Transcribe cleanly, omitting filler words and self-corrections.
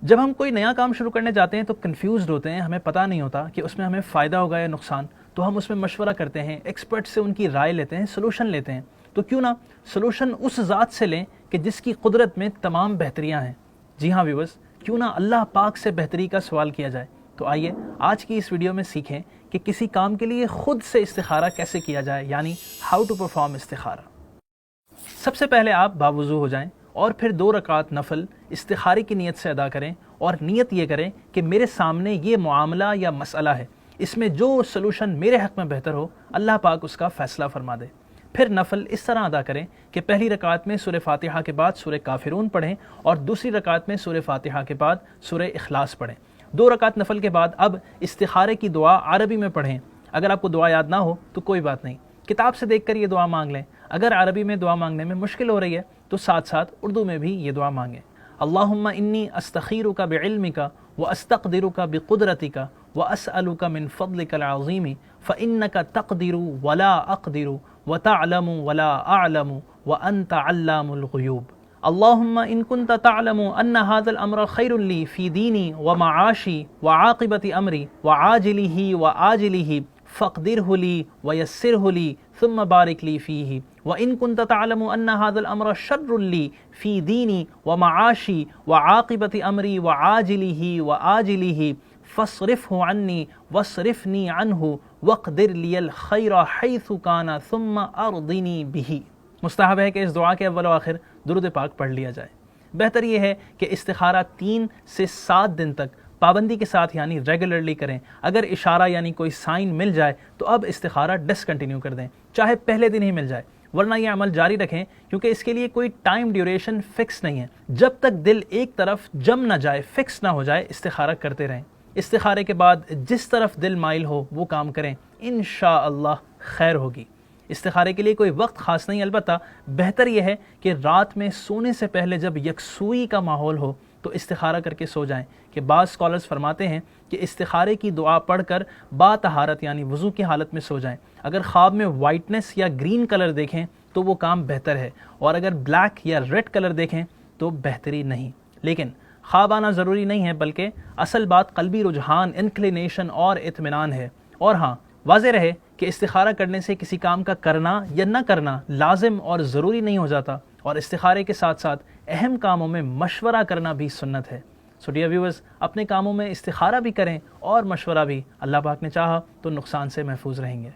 جب ہم کوئی نیا کام شروع کرنے جاتے ہیں تو کنفیوزڈ ہوتے ہیں، ہمیں پتہ نہیں ہوتا کہ اس میں ہمیں فائدہ ہوگا یا نقصان، تو ہم اس میں مشورہ کرتے ہیں، ایکسپرٹ سے ان کی رائے لیتے ہیں، سلوشن لیتے ہیں۔ تو کیوں نہ سلوشن اس ذات سے لیں کہ جس کی قدرت میں تمام بہتریاں ہیں۔ جی ہاں ویورز، کیوں نہ اللہ پاک سے بہتری کا سوال کیا جائے۔ تو آئیے آج کی اس ویڈیو میں سیکھیں کہ کسی کام کے لیے خود سے استخارہ کیسے کیا جائے، یعنی ہاؤ ٹو پرفارم استخارہ۔ سب سے پہلے آپ باوضو ہو جائیں اور پھر 2 رکعت نفل استخارے کی نیت سے ادا کریں، اور نیت یہ کریں کہ میرے سامنے یہ معاملہ یا مسئلہ ہے، اس میں جو سلوشن میرے حق میں بہتر ہو اللہ پاک اس کا فیصلہ فرما دے۔ پھر نفل اس طرح ادا کریں کہ پہلی رکعت میں سورہ فاتحہ کے بعد سورہ کافرون پڑھیں اور دوسری رکعت میں سورہ فاتحہ کے بعد سورہ اخلاص پڑھیں۔ 2 رکعت نفل کے بعد اب استخارے کی دعا عربی میں پڑھیں۔ اگر آپ کو دعا یاد نہ ہو تو کوئی بات نہیں، کتاب سے دیکھ کر یہ دعا مانگ لیں۔ اگر عربی میں دعا مانگنے میں مشکل ہو رہی ہے تو ساتھ ساتھ اردو میں بھی یہ دعا مانگیں۔ اللہم انی استخیرک بعلمک واستقدرک بقدرتک واسألک من فضلک العظیم فإنک تقدر ولا اقدر وتعلم ولا اعلم وانت علام الغیوب۔ اللہم ان کنت تعلم ان هذا الامر خیر لی فی دینی ومعاشی وعاقبت امری وعاجلہ وآجلہ فاقدرہ لی ویسرہ لی ثم بارک لی فیہ، وإن كنت تعلم أن هذا الأمر شر لي في ديني ومعاشي وعاقبة أمري وعاجله وآجله فاصرفه عني واصرفني عنه واقدر لي الخير حيث كان ثم أرضني به۔ مستحب ہے کہ اس دعا کے اول و آخر درود پاک پڑھ لیا جائے۔ بہتر یہ ہے کہ استخارہ 3 سے 7 دن تک پابندی کے ساتھ یعنی ریگولرلی کریں۔ اگر اشارہ یعنی کوئی سائن مل جائے تو اب استخارہ ڈسکنٹینیو کر دیں، چاہے پہلے دن ہی مل جائے، ورنہ یہ عمل جاری رکھیں کیونکہ اس کے لیے کوئی ٹائم ڈیوریشن فکس نہیں ہے۔ جب تک دل ایک طرف جم نہ جائے، فکس نہ ہو جائے، استخارہ کرتے رہیں۔ استخارے کے بعد جس طرف دل مائل ہو وہ کام کریں، انشاءاللہ خیر ہوگی۔ استخارے کے لیے کوئی وقت خاص نہیں، البتہ بہتر یہ ہے کہ رات میں سونے سے پہلے جب یکسوئی کا ماحول ہو تو استخارہ کر کے سو جائیں، کہ بعض اسکالرز فرماتے ہیں کہ استخارے کی دعا پڑھ کر با طہارت یعنی وضو کی حالت میں سو جائیں۔ اگر خواب میں وائٹنس یا گرین کلر دیکھیں تو وہ کام بہتر ہے، اور اگر بلیک یا ریڈ کلر دیکھیں تو بہتری نہیں۔ لیکن خواب آنا ضروری نہیں ہے، بلکہ اصل بات قلبی رجحان، انکلینیشن اور اطمینان ہے۔ اور ہاں، واضح رہے کہ استخارہ کرنے سے کسی کام کا کرنا یا نہ کرنا لازم اور ضروری نہیں ہو جاتا، اور استخارے کے ساتھ ساتھ اہم کاموں میں مشورہ کرنا بھی سنت ہے۔ سو ڈیئر ویورز، اپنے کاموں میں استخارہ بھی کریں اور مشورہ بھی۔ اللہ پاک نے چاہا تو نقصان سے محفوظ رہیں گے۔